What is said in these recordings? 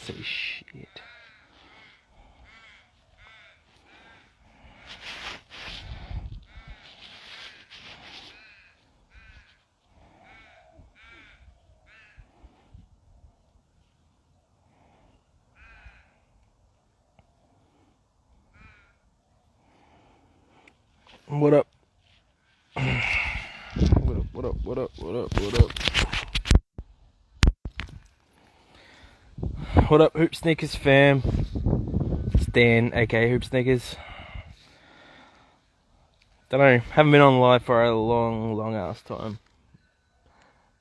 see shit. What up? What up, Hoop Sneakers fam? It's Dan, aka Hoop Sneakers. Don't know, haven't been on live for a long ass time.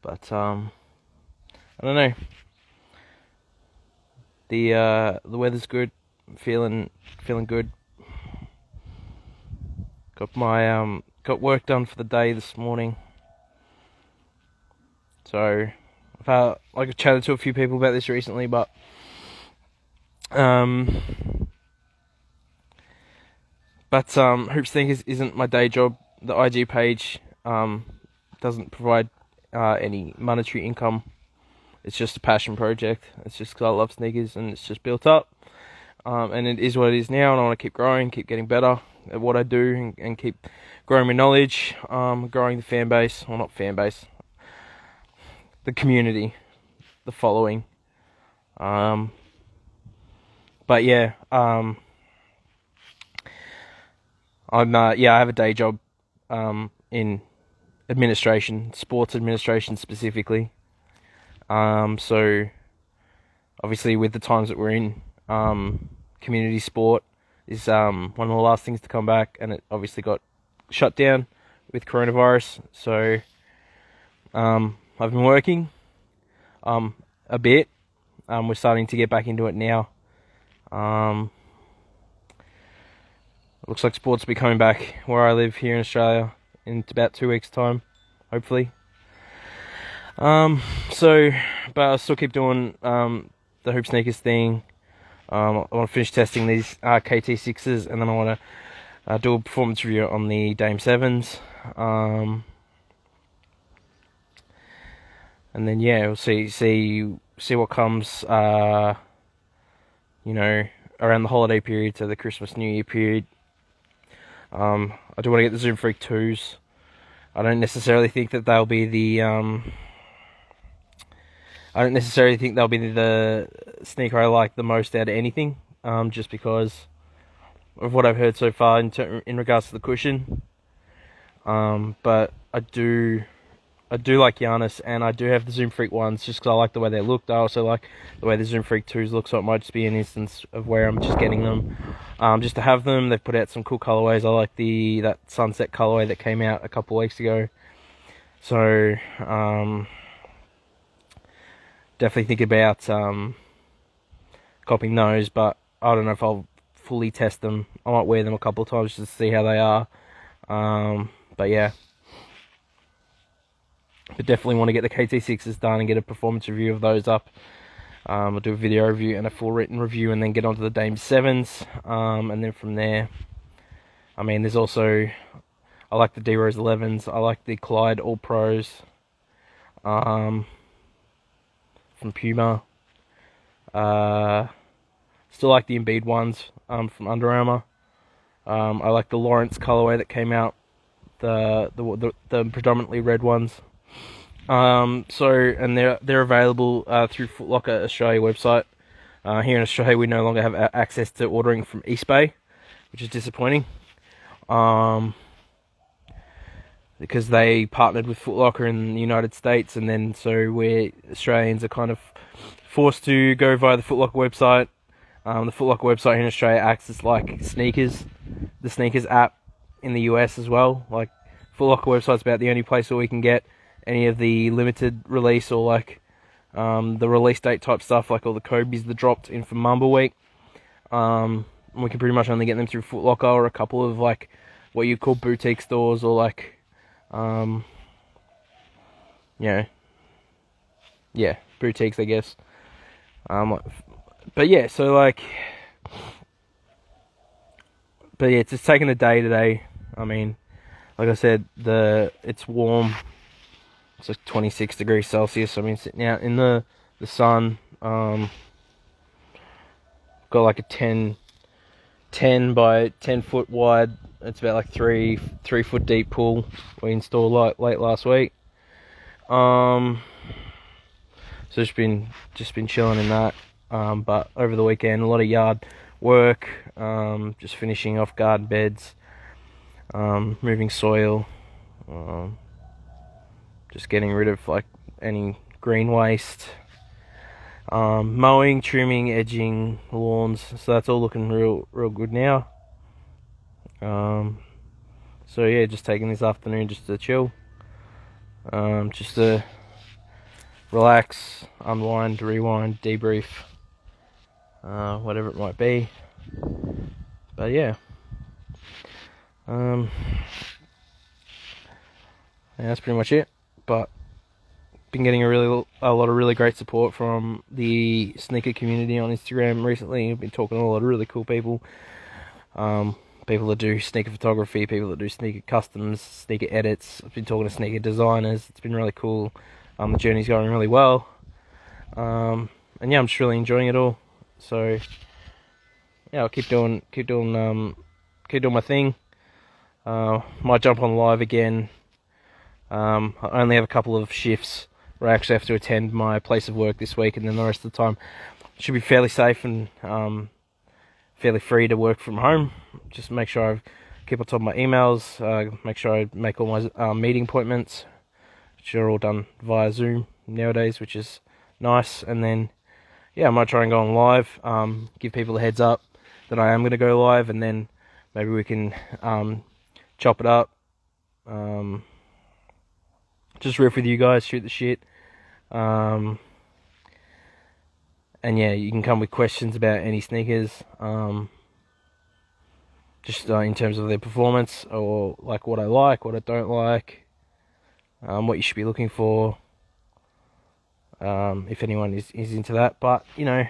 But I don't know. The weather's good. Feeling good. Got my got work done for the day this morning. So I've chatted to a few people about this recently, but Hoop Sneakers isn't my day job. The IG page doesn't provide any monetary income. It's just a passion project. It's just because I love sneakers and it's just built up. And it is what it is now, and I want to keep growing, keep getting better at what I do, and keep growing my knowledge, growing the fan base. Well, not fan base. The community, the following. But yeah, I have a day job in administration, sports administration specifically. So obviously with the times that we're in, community sport is one of the last things to come back, and it obviously got shut down with coronavirus. So I've been working a bit. We're starting to get back into it now. Looks like sports will be coming back where I live here in Australia in about 2 weeks' time, hopefully. But I'll still keep doing the Hoop Sneakers thing. I want to finish testing these KT6s, and then I want to do a performance review on the Dame 7s. And then yeah, we'll see what comes. Around the holiday period, so the Christmas New Year period. I do want to get the Zoom Freak 2s. I don't necessarily think that they'll be the sneaker I like the most out of anything. Just because of what I've heard so far in regards to the cushion. But I do like GH1s, and I do have the Zoom Freak 1s just because I like the way they look. I also like the way the Zoom Freak 2s look, so it might just be an instance of where I'm just getting them just to have them. They've put out some cool colorways. I like that sunset colorway that came out a couple weeks ago. So definitely think about copying those, but I don't know if I'll fully test them. I might wear them a couple of times just to see how they are. But yeah. But definitely want to get the KT6s done and get a performance review of those up. I'll do a video review and a full written review, and then get onto the Dame 7s. And then from there, I mean, there's also, I like the D-Rose 11s. I like the Clyde All Pros from Puma. Still like the Embiid ones from Under Armour. I like the Lawrence colorway that came out, the predominantly red ones. And they're available through Foot Locker Australia website. Here in Australia, we no longer have access to ordering from Eastbay, which is disappointing. Because they partnered with Foot Locker in the United States, and then so we Australians are kind of forced to go via the Foot Locker website. The Foot Locker website in Australia acts as like Sneakers, the Sneakers app in the US as well. Like, Foot Locker website's about the only place where we can get any of the limited release or like the release date type stuff, like all the Kobe's that dropped in for Mamba Week. We can pretty much only get them through Foot Locker or a couple of like what you call boutique stores, or like boutiques, I guess. But yeah, it's just taking a day today. I mean, like I said, it's warm. It's like 26 degrees Celsius. I mean, sitting out in the sun. got like a 10 by 10 foot wide. It's about like 3 foot deep pool we installed like late last week. So just been chilling in that. But over the weekend, a lot of yard work. Just finishing off garden beds, moving soil, just getting rid of like any green waste. Mowing, trimming, edging lawns, so that's all looking real good now. So yeah, just taking this afternoon just to chill, just to relax, unwind, rewind, debrief, whatever it might be. But yeah, yeah, that's pretty much it. But been getting a lot of really great support from the sneaker community on Instagram recently. I've been talking to a lot of really cool people. People that do sneaker photography, people that do sneaker customs, sneaker edits. I've been talking to sneaker designers. It's been really cool. The journey's going really well. And yeah, I'm just really enjoying it all. So yeah, I'll keep doing my thing. Might jump on live again. I only have a couple of shifts where I actually have to attend my place of work this week, and then the rest of the time should be fairly safe and fairly free to work from home. Just make sure I keep on top of my emails, make sure I make all my meeting appointments, which are all done via Zoom nowadays, which is nice. And then yeah, I might try and go on live, give people a heads up that I am going to go live, and then maybe we can chop it up, just riff with you guys, shoot the shit. And yeah, you can come with questions about any sneakers, just in terms of their performance, or like what I don't like, what you should be looking for, if anyone is into that. But you know,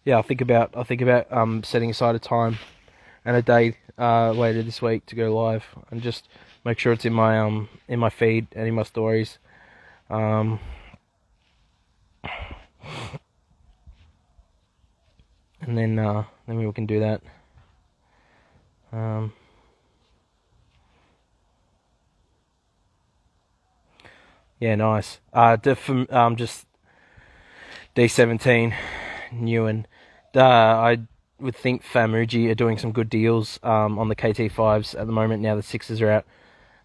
yeah, I'll think about setting aside a time and a day later this week to go live, and just make sure it's in my feed and in my stories. And then we can do that. Yeah, nice. Just D17, Newen. I would think Famuji are doing some good deals on the KT5s at the moment. Now the 6s are out,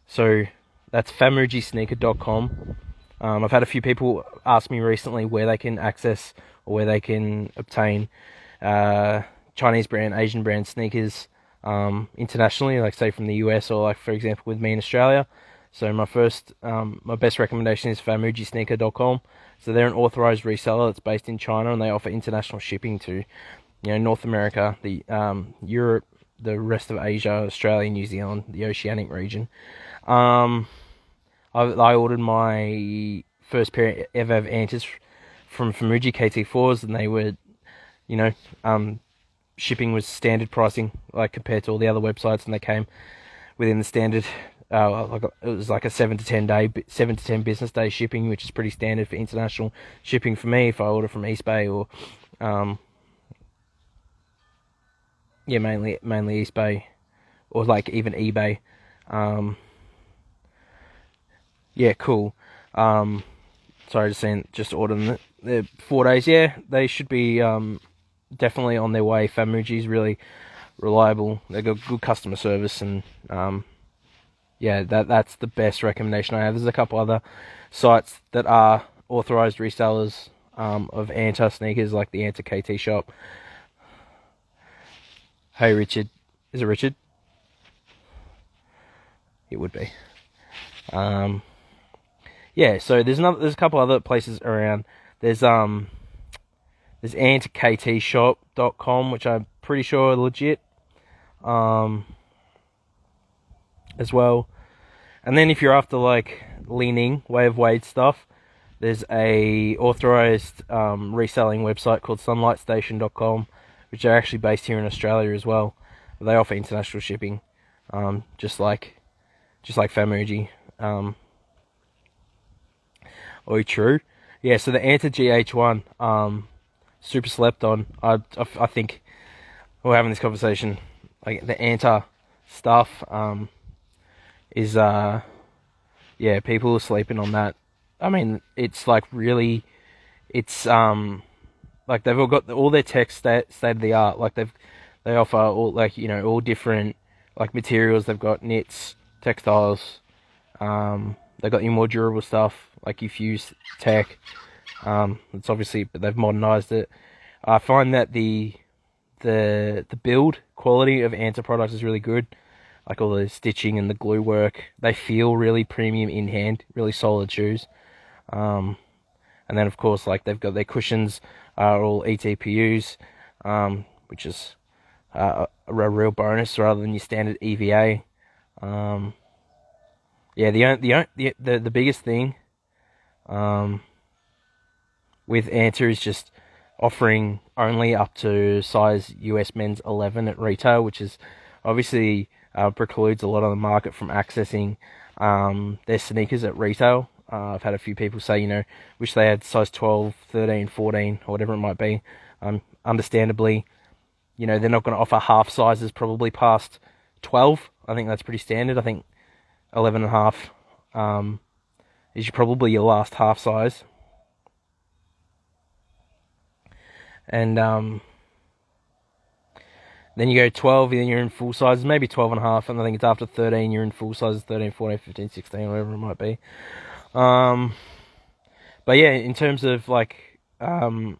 so that's famujisneaker.com. I've had a few people ask me recently where they can access or where they can obtain Chinese brand, Asian brand sneakers internationally, like say from the US, or like for example with me in Australia. So my best recommendation is famujisneaker.com. So they're an authorized reseller that's based in China, and they offer international shipping to, North America, the Europe, the rest of Asia, Australia, New Zealand, the Oceanic region. I ordered my first pair ever of Antas from Famuji KT4s, and they were, shipping was standard pricing, like compared to all the other websites, and they came within the standard. It was like a 7 to 10 business day shipping, which is pretty standard for international shipping for me if I order from East Bay or, mainly East Bay, or like even eBay. Yeah, cool. Sorry, just ordered the 4 days. Yeah, they should be definitely on their way. Famuji's really reliable. They got good customer service, and yeah, that's the best recommendation I have. There's a couple other sites that are authorized resellers of Anta sneakers, like the Anta KT shop. Hey Richard, is it Richard? It would be. Yeah, so there's a couple other places around. There's antaktshop.com, which I'm pretty sure are legit, as well. And then if you're after like leaning way of Wade stuff, there's a authorized reselling website called sunlightstation.com, which are actually based here in Australia as well. They offer international shipping, just like Famuji. True. Yeah, so the Anta GH1, super slept on. I think we're having this conversation, like the Anta stuff, is yeah, people are sleeping on that. I mean, it's like really, it's like they've all got all their tech state of the art. Like they offer all, like, you know, all different like materials. They've got knits, textiles. They've got your more durable stuff like your fuse tech. It's obviously, but they've modernized it. I find that the build quality of Anta products is really good. Like all the stitching and the glue work, they feel really premium in hand, really solid shoes. And then of course, like they've got their cushions are all ETPUs, which is a real bonus rather than your standard EVA. Yeah, the biggest thing with Anta is just offering only up to size US men's 11 at retail, which is obviously precludes a lot of the market from accessing their sneakers at retail. I've had a few people say, you know, wish they had size 12, 13, 14, or whatever it might be. Understandably, you know, they're not going to offer half sizes probably past 12. I think that's pretty standard. I think 11 and a half is probably your last half size. And then you go 12, then you're in full sizes, maybe 12 and a half, and I think it's after 13 you're in full sizes, 13, 14, 15, 16, whatever it might be. But yeah, in terms of like in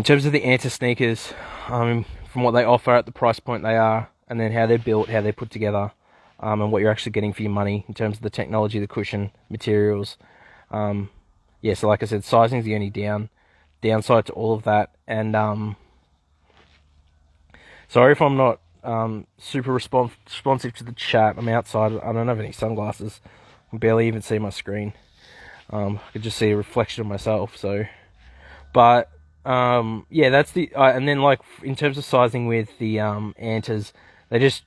terms of the Anta sneakers, from what they offer at the price point they are, and then how they're built, how they're put together, and what you're actually getting for your money in terms of the technology, the cushion, materials. Yeah, so like I said, sizing's the only downside to all of that. And sorry if I'm not super responsive to the chat. I'm outside. I don't have any sunglasses. I can barely even see my screen. I could just see a reflection of myself. So, but yeah, that's the. And then like in terms of sizing with the Antas, they just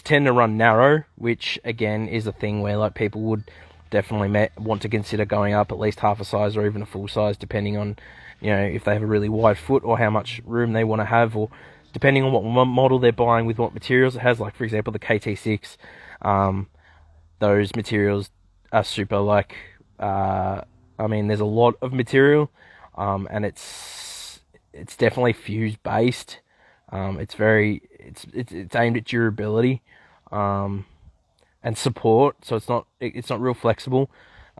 tend to run narrow, which again is a thing where like people would definitely want to consider going up at least half a size or even a full size, depending on, you know, if they have a really wide foot or how much room they want to have, or depending on what model they're buying with what materials it has. Like for example, the KT6, those materials are super like, I mean, there's a lot of material, and it's definitely fuse based. It's aimed at durability, and support, so it's not real flexible,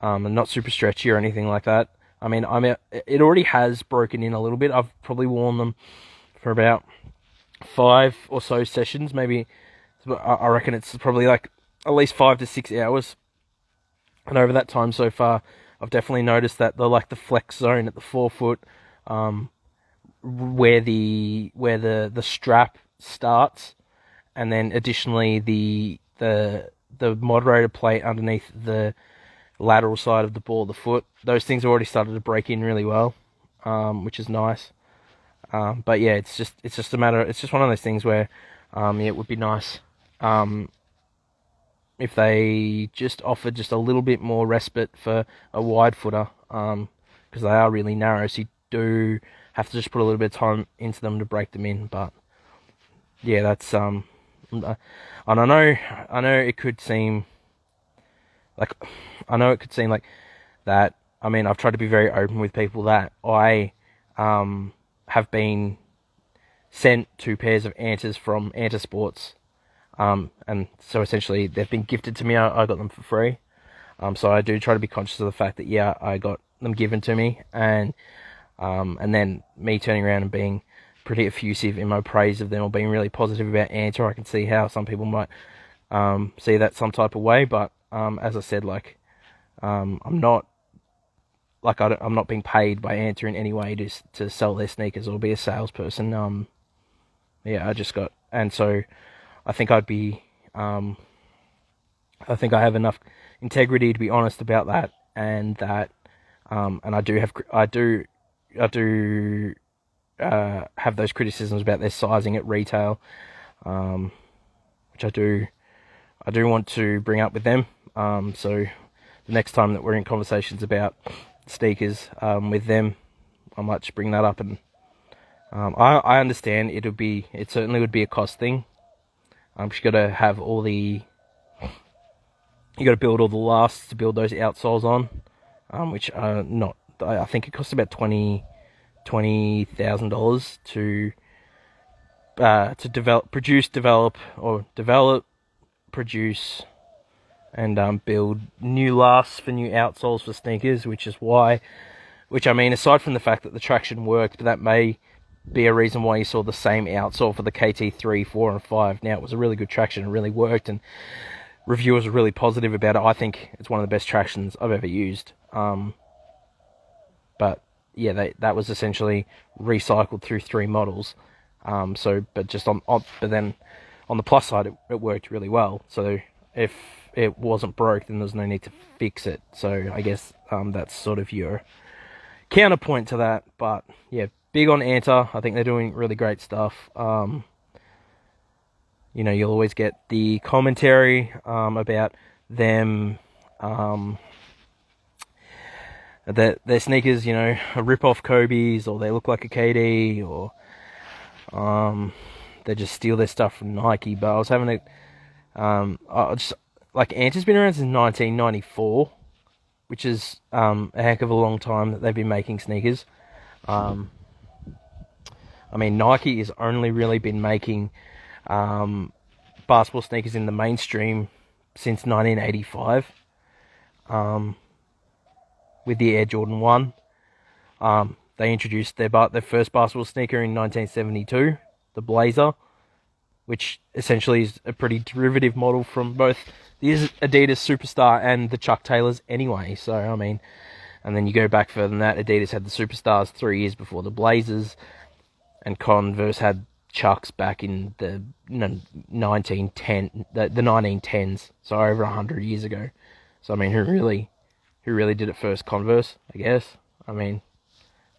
and not super stretchy or anything like that. I mean, it already has broken in a little bit. I've probably worn them for about 5 or so sessions, maybe. I reckon it's probably like at least 5 to 6 hours. And over that time so far, I've definitely noticed that the flex zone at the forefoot, where the strap starts, and then additionally the moderator plate underneath the lateral side of the ball of the foot, those things already started to break in really well, which is nice. But yeah, it's just one of those things where yeah, it would be nice if they just offered just a little bit more respite for a wide footer, because they are really narrow, so you do have to just put a little bit of time into them to break them in. But yeah, that's and I know it could seem like that. I mean, I've tried to be very open with people that I have been sent 2 pairs of Antas from Anta Sports, and so essentially they've been gifted to me. I got them for free, so I do try to be conscious of the fact that yeah, I got them given to me, and then me turning around and being pretty effusive in my praise of them or being really positive about Anta. I can see how some people might see that some type of way, but as I said, like I'm not being paid by Anta in any way to sell their sneakers or be a salesperson. Yeah, I just got, and so I think I think I have enough integrity to be honest about that, and that and I do have those criticisms about their sizing at retail, which I do want to bring up with them. So the next time that we're in conversations about sneakers with them. I might just bring that up, and I understand it certainly would be a cost thing. You got to have you got to build all the lasts to build those outsoles on, which are not. I think it costs about $20,000 to develop, produce, and build new lasts for new outsoles for sneakers, which I mean, aside from the fact that the traction worked, but that may be a reason why you saw the same outsole for the KT3, 4, and 5. Now, it was a really good traction, it really worked, and reviewers were really positive about it. I think it's one of the best tractions I've ever used. But yeah, that was essentially recycled through 3 models. But then on the plus side, it worked really well. So if it wasn't broke, then there's no need to fix it. So I guess that's sort of your counterpoint to that. But yeah, big on Anta. I think they're doing really great stuff. You'll always get the commentary about them, that their sneakers, rip off Kobe's, or they look like a KD, or they just steal their stuff from Nike. But I was having Anta's been around since 1994, which is a heck of a long time that they've been making sneakers. I mean, Nike has only really been making basketball sneakers in the mainstream since 1985, with the Air Jordan 1. They introduced their first basketball sneaker in 1972, the Blazer, which essentially is a pretty derivative model from both the Adidas Superstar and the Chuck Taylors anyway. So, I mean, and then you go back further than that, Adidas had the Superstars 3 years before the Blazers, and Converse had Chucks back in the 1910s, so over 100 years ago. So, I mean, who really did it first? Converse, I guess. I mean,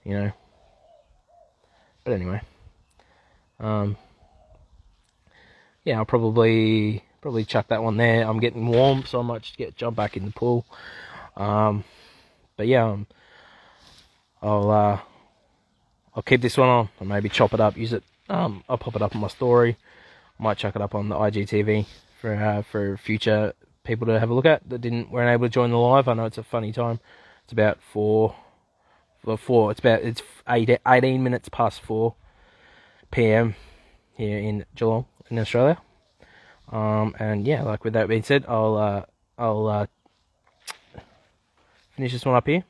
but anyway, yeah, I'll probably chuck that one there. I'm getting warm, so I might just jump back in the pool. But yeah, I'll keep this one on, and maybe chop it up, use it. I'll pop it up on my story. I might chuck it up on the IGTV for future people to have a look at that weren't able to join the live. I know it's a funny time. It's about 4. It's 18 minutes past 4 p.m. here in Geelong, in Australia. And yeah, with that being said, I'll finish this one up here,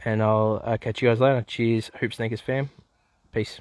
and I'll catch you guys later. Cheers, Hoop Sneakers fam. Peace.